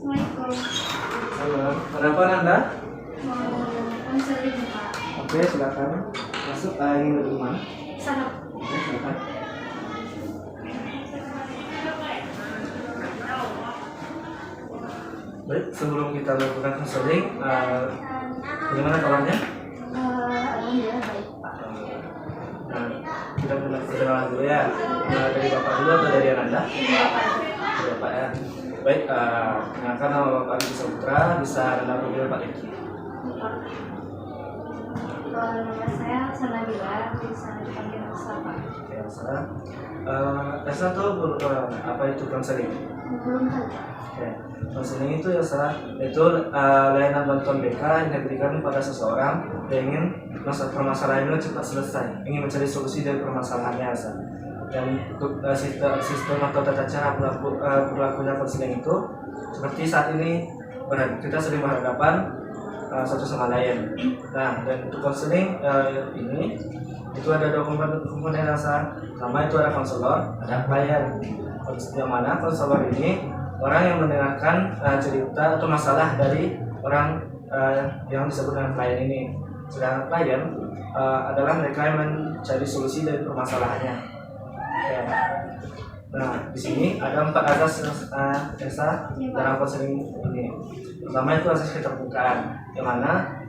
Assalamualaikum. Halo, ada apa Anda? Mau konseling Pak. Oke, silakan masuk. Ingin duduk di mana? Sana. Oke, silakan. Baik, sebelum kita lakukan konseling, bagaimana kabarnya? Alhamdulillah baik Pak. Nah, kita mulai perkenalan dulu ya. Dari Bapak dulu atau dari Anda? Bapak. Dari Bapak ya. Baik, kenalkan nama Bapak Riki Saputra, bisa Anda panggil Pak Riki. Nama saya Sanabila, bisa dipanggil Elsa Pak. Elsa. Elsa tuh apa itu konseling? Belum tahu Pak. Oke, konseling itu ya salah itu layanan bantuan BK yang diberikan pada seseorang yang ingin permasalahannya cepat selesai, ingin mencari solusi dari permasalahannya Sa. Dan untuk sistem atau tata cara berlakunya konseling itu seperti saat ini kita sering berhadapan satu sama lain. Nah, dan untuk konseling ini itu ada dua komponen Sa. Pertama itu ada konselor, ada klien. Yang mana konselor ini orang yang mendengarkan cerita atau masalah dari orang yang disebut dengan klien ini. Sedangkan klien adalah mereka yang mencari solusi dari permasalahannya. Ya. Nah, di sini ada 4 asas Esa dalam konseling ini. Pertama itu asas keterbukaan, yang mana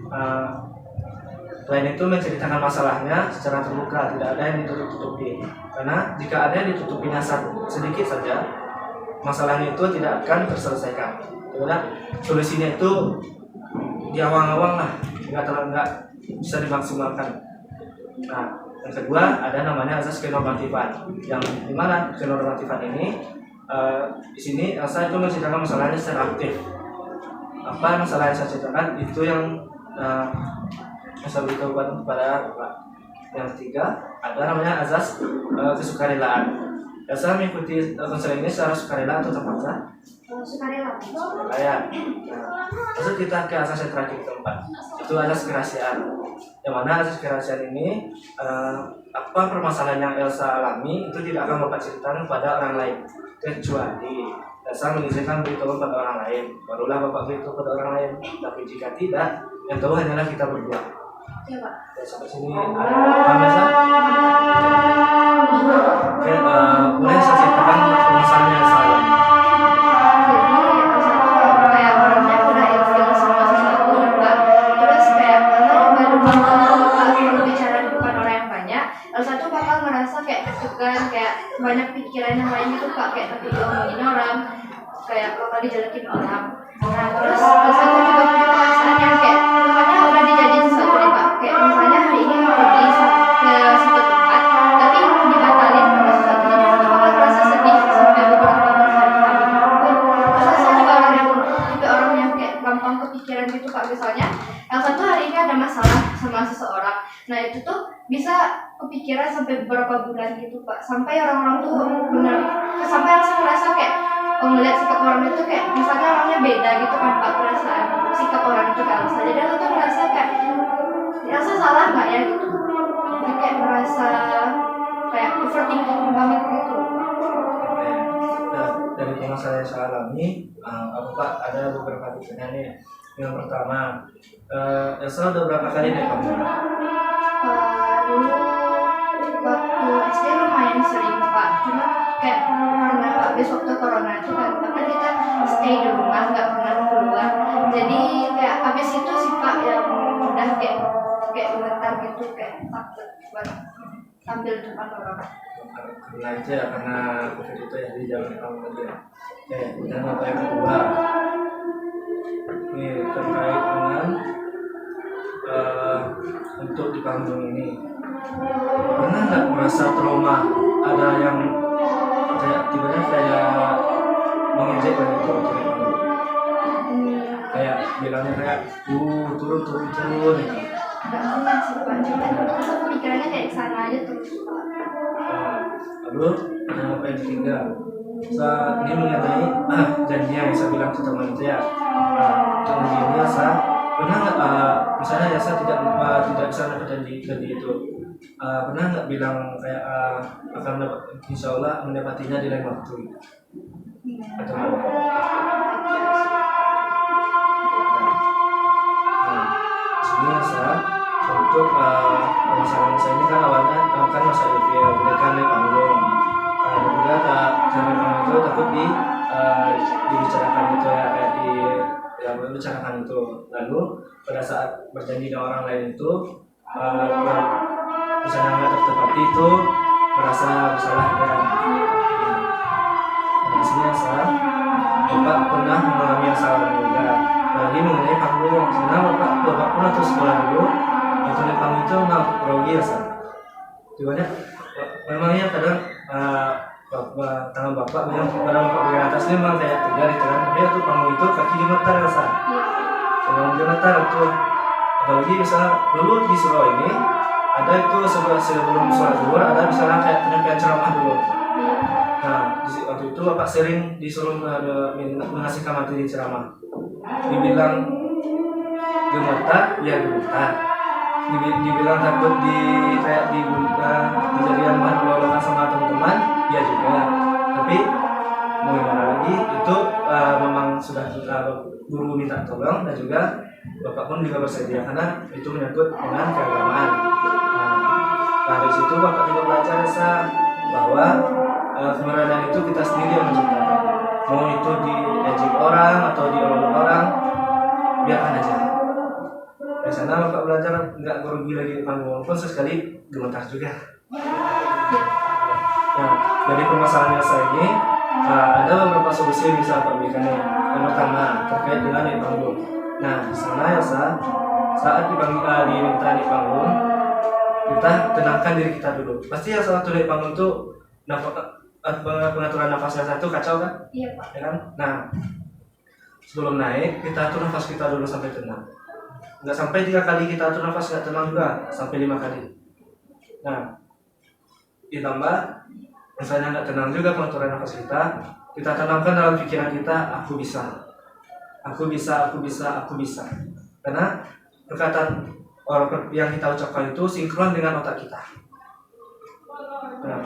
klien itu menceritakan masalahnya secara terbuka, tidak ada yang ditutup-tutupi. Karena jika ada yang ditutupinya sedikit saja, masalahnya itu tidak akan terselesaikan. Karena solusinya itu di awang-awang lah, nggak bisa dimaksimalkan. Nah, yang kedua ada namanya asas kenormatifan, yang dimana kenormatifan ini di sini Elsa itu menceritakan masalahnya secara aktif. Apa masalah yang saya ceritakan itu yang saya beritahukan kepada Bapak. Yang ketiga ada namanya asas kesukarelaan. Elsa mengikuti konseling ini secara sukarela atau terpaksa? Sukarela. Ya. Lalu kita ke asas yang terakhir keempat, itu asas kerahasiaan. Yang mana asas kerahasiaan ini apa permasalahan yang Elsa alami itu tidak akan Bapak ceritakan kepada orang lain, kecuali Elsa mengizinkan beritahu kepada orang lain, barulah Bapak beritahu kepada orang lain. Tapi jika tidak, yang tahu hanyalah kita berdua. Iya Pak. Oke, sampai sini paham Elsa? Oke, boleh saya ceritakan permasalahan yang Elsa alami? Kayak orangnya udah ilfil sama sesuatu Pak. Terus kayak karena baru berbicara di depan orang yang banyak, Elsa tuh bakal ngerasa kayak deg-degan, kayak banyak pikiran yang lain gitu Pak, kayak takut diomongin orang, kayak bakal dijelekin orang. Nah terus Elsa tuh juga punya perasaan yang kayak pokoknya udah dijadiin sesuatu nih Pak, kayak misalnya hari ini mau pergi ke suatu tempat, tapi dibatalin karena sesuatunya dia tuh bakal merasa sedih sampai beberapa berhari-hari. Terus Elsa juga orang yang kayak gampang kepikiran gitu Pak. Misalnya Elsa tuh hari ini ada masalah sama seseorang, nah itu tuh bisa kepikiran sampai beberapa bulan gitu Pak, sampai orang-orang tuh benar sampai Elsa ngerasa kayak ngeliat sikap orang itu kayak misalnya orangnya beda gitu kan Pak, perasaan sikap orang itu ke Elsa. Jadi Elsa tuh ngerasa kayak Elsa salah nggak ya gitu, jadi kayak merasa kayak overthinking banget gitu. Nah, dari permasalahan yang saya alami, Pak ada beberapa pertanyaan nih. Yang pertama, Elsa udah berapa kali naik kamu? Dulu waktu SD lumayan sering Pak, cuma kayak karena habis waktu corona itu kan kita stay di rumah nggak pernah keluar, jadi kayak habis itu sih Pak yang udah kayak gemetar gitu, kayak takut buat tampil di depan orang. Karena itu ya, karena COVID itu ya, jadi jangan kamu lagi ya. Oke, dan apa yang kedua, ini terkait dengan untuk di panggung ini, pernah nggak merasa trauma, ada yang kayak tiba-tiba kayak menginjek gitu, kayak bilangnya kayak turun gitu. Nggak pernah sih Pak, cuma masa pemikirannya kayak kesana aja terus Pak. Lalu apa yang ketiga, saat ini mengenai janji yang saya bilang ke teman itu ya, janjinya saya pernah nggak misalnya ya saya tidak bisa dapat janji itu, pernah nggak bilang kayak akan dapat, insya Allah mendapatinya di lain waktu atau untuk permasalahan saya ini kan awalnya kan masa ilfil berikan di panggung. Dan juga sampai panggung itu takut dibicarakan gitu ya, kayak yang membicarakan itu. Lalu pada saat berjanji dengan orang lain itu misalnya nggak tertepati itu merasa bersalah ya. Nah, sini salah. Bapak pernah mengalami yang salah juga. Nah, ini mengenai panggung. Sebenarnya bapak pun atau sekolah dulu atau di panggung itu nggak grogi ya sah. Dimana memangnya kadang tangan bapak yang pada bapak bagian atas ini memang kayak tegar itu kan. Tapi itu panggung itu kaki gemetar ya sah. Sebelum gemetar itu, apalagi misalnya dulu di surau ini ada itu sebelum sholat zuhur ada misalnya kayak penyampaian ceramah dulu. Nah, waktu itu bapak sering disuruh mengasihkan materi ceramah. Dibilang gemetar, ya gemetar. Dibilang takut kayak dijadikan bahan olok-olokan sama teman-teman, ya juga. Tapi mau gimana lagi, itu memang sudah guru minta tolong dan juga bapak pun juga bersedia karena itu menyangkut dengan keagamaan. Nah, dari situ bapak juga belajar bahwa keberadaan itu kita sendiri yang menciptakan. Mau itu diejek orang atau diolok orang, biarkan aja. Di sana bapak belajar nggak grogi lagi di panggung, walaupun sesekali gemetar juga. Nah, dari permasalahan saya ini ada beberapa solusi yang bisa bapak berikan nih. Yang pertama terkait dengan di panggung. Nah, di sana ya saat diminta di panggung, kita tenangkan diri kita dulu. Pasti yang salah satu di panggung tuh pengaturan nafasnya satu kacau kan? Iya Pak. Ya kan? Nah, sebelum naik kita atur nafas kita dulu sampai tenang. Nggak sampai 3 kali kita atur nafas nggak tenang juga, sampai 5 kali. Nah, ditambah misalnya nggak tenang juga pengaturan nafas kita tanamkan dalam pikiran kita, aku bisa, aku bisa, aku bisa, aku bisa. Karena perkataan orang yang kita ucapkan itu sinkron dengan otak kita. Nah,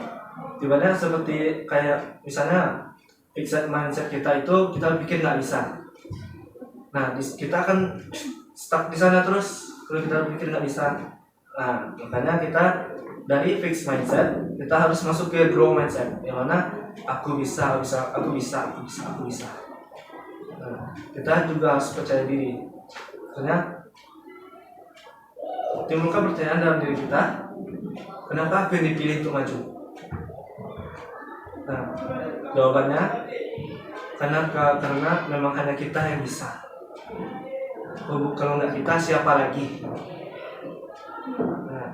dimana seperti kayak misalnya fixed mindset kita itu kita pikir nggak bisa. Nah, kita akan stuck di sana terus kalau kita pikir nggak bisa. Nah, makanya kita dari fixed mindset kita harus masuk ke grow mindset, yang mana aku bisa, aku bisa. Nah, kita juga harus percaya diri. Karena timbulkan pertanyaan dalam diri kita, kenapa aku yang dipilih untuk maju? Nah, jawabannya karena memang hanya kita yang bisa. Kalau nggak kita siapa lagi? Nah,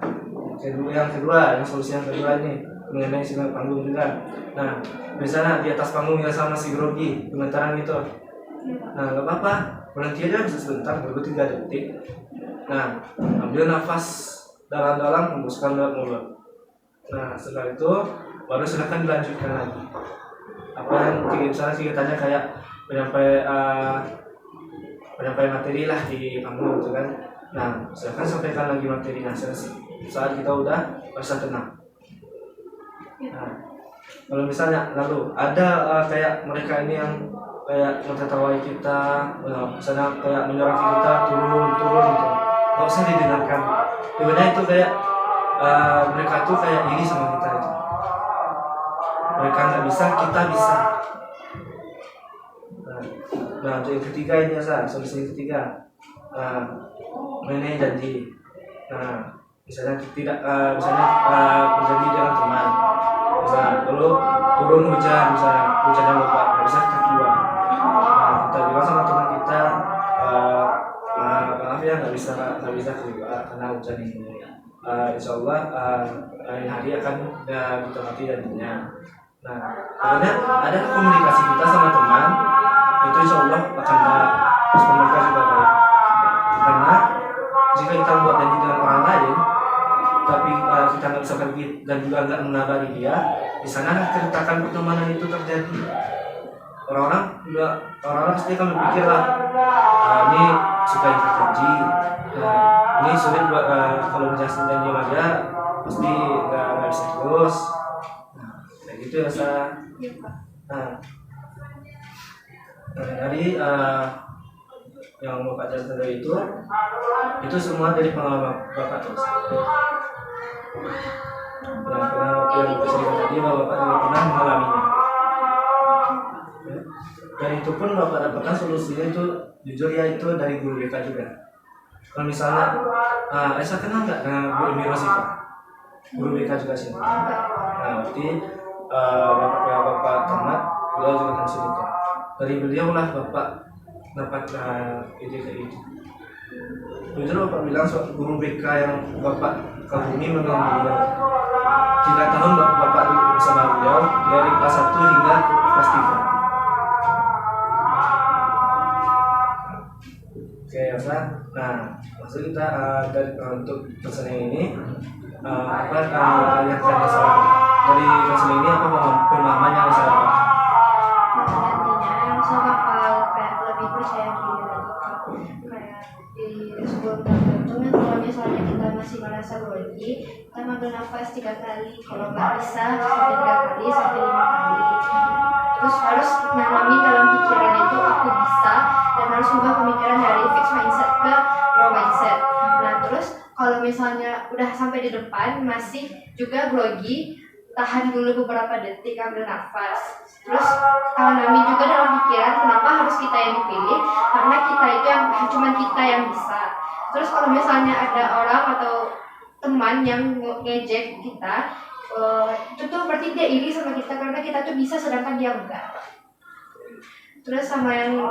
yang solusi yang kedua ini mengenai sinar panggung juga. Nah, misalnya di atas panggung ya sama si grogi, gemetaran gitu. Nah, nggak apa-apa, berhenti aja bisa sebentar, baru 3 detik. Nah, ambil nafas dalam-dalam, hembuskan lewat mulut. Nah, setelah itu baru silakan dilanjutkan lagi. Apa yang misalnya singkatannya kayak penyampaian materi lah di panggung gitu kan. Nah, silakan sampaikan lagi materinya saat kita udah merasa tenang. Nah, kalau misalnya lalu ada kayak mereka ini yang kayak menertawai kita, misalnya kayak menyoraki kita turun gitu, nggak usah didengarkan. Sebenarnya itu kayak mereka tuh kayak iri sama kita itu. Mereka nggak bisa, kita bisa. Nah, untuk yang ketiga ini ya, solusi yang ketiga, mengenai janji. Nah, misalnya berjanji dengan teman. Misalnya kalau turun hujan, misalnya hujannya lebat, nggak bisa kita keluar. Nah, kita bilang sama teman kita, maaf ya nggak bisa keluar karena hujan ini. Insya Allah lain hari akan ditepati janjinya. Nah, pokoknya ada komunikasi kita sama teman, itu insya Allah akan respon mereka juga baik. Karena jika kita buat janji dengan orang lain, tapi kita nggak bisa pergi dan juga nggak mengabari dia, di sana keretakan pertemanan itu terjadi. Orang-orang pasti akan berpikir lah, ini suka ingkar janji, ini sulit buat kalau menjelaskan janji sama dia, pasti nggak bisa terus. Nah, kayak gitu ya Nah, tadi yang Bapak cerita itu semua dari pengalaman Bapak terus. Yang pernah yang Bapak cerita tadi bahwa Bapak juga pernah mengalaminya. Dan itu pun Bapak dapatkan solusinya itu jujur ya itu dari guru BK juga. Kalau misalnya, Aisyah kenal nggak dengan guru Mirosika? Guru BK juga sih. Nah, berarti Bapak tamat, beliau juga kan sini. Dari beliau lah Bapak dapat ide kayak gitu. Jujur Bapak bilang soal guru BK yang Bapak kagumi memang beliau. 3 tahun Bapak bersama beliau dari kelas 1 hingga kelas 3. Oke, Elsa. Nah, maksud kita dari untuk konseling ini apa yang saya salah dari konseling ini apa pemahaman yang saya dapat? Nantinya Elsa bakal kayak lebih percaya diri lagi kayak di sebelum tergantung kalau misalnya kita masih merasa grogi kita ambil nafas 3 kali, kalau nggak bisa sampai 3 kali sampai 5 kali, terus harus nanamin dalam pikiran itu aku bisa, dan harus ubah pemikiran dari fixed mindset ke raw mindset. Nah terus kalau misalnya udah sampai di depan masih juga grogi, tahan dulu beberapa detik, ambil nafas, terus tanami juga dalam pikiran kenapa harus kita yang dipilih, karena kita itu yang cuma kita yang bisa. Terus kalau misalnya ada orang atau teman yang ngejek kita, itu tuh berarti dia iri sama kita karena kita tuh bisa sedangkan dia enggak. Terus sama yang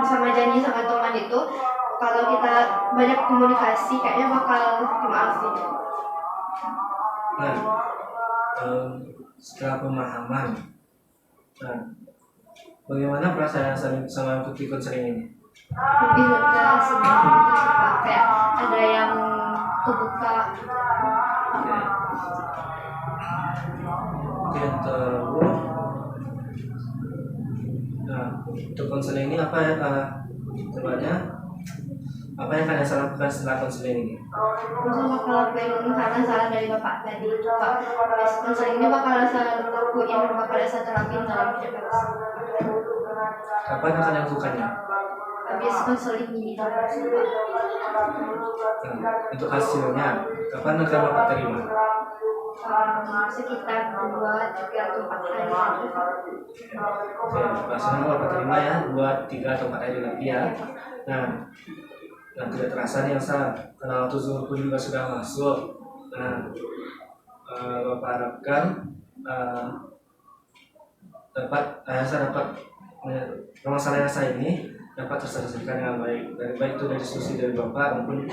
sama janji sama teman itu, kalau kita banyak komunikasi kayaknya bakal dimaafin. Nah, setelah pemahaman, nah, bagaimana perasaan sama putri konseling ini? Lebih lega sebenarnya gitu, Pak. Kayak ada yang kebuka. Oke, terus, nah, untuk konseling ini apa ya? Sebenarnya apa yang kalian lakukan setelah konseling ini? Terus bakal lakuin karena saran dari Bapak tadi itu Pak. Konseling ini bakal saya lakuin dan bakal saya terapin dalam hidup saya. Kapan akan lakukannya? Habis konseling ini Pak. Nah, untuk hasilnya, kapan akan Bapak terima? Sekitar 2, 3, atau 4 hari lagi. Oke, hasilnya Bapak terima ya, 2, 3, atau 4 hari lagi ya. Nah, tidak terasa nih Elsa, karena waktu Zuhur pun juga sudah masuk. Nah, Bapak harapkan Elsa dapat permasalahan Elsa ini dapat terselesaikan dengan baik. Baik itu dari solusi dari Bapak maupun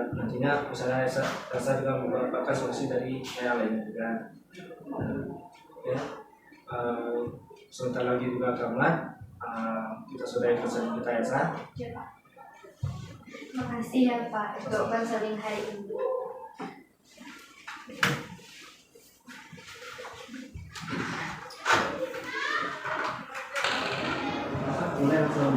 nantinya misalnya Elsa juga mendapatkan solusi dari yang lainnya juga. Ya, sebentar lagi juga tamat. Kita sudah konseling kita Elsa. Ya, Pak. Terima kasih ya Pak untuk konseling hari ini. Mulai langsung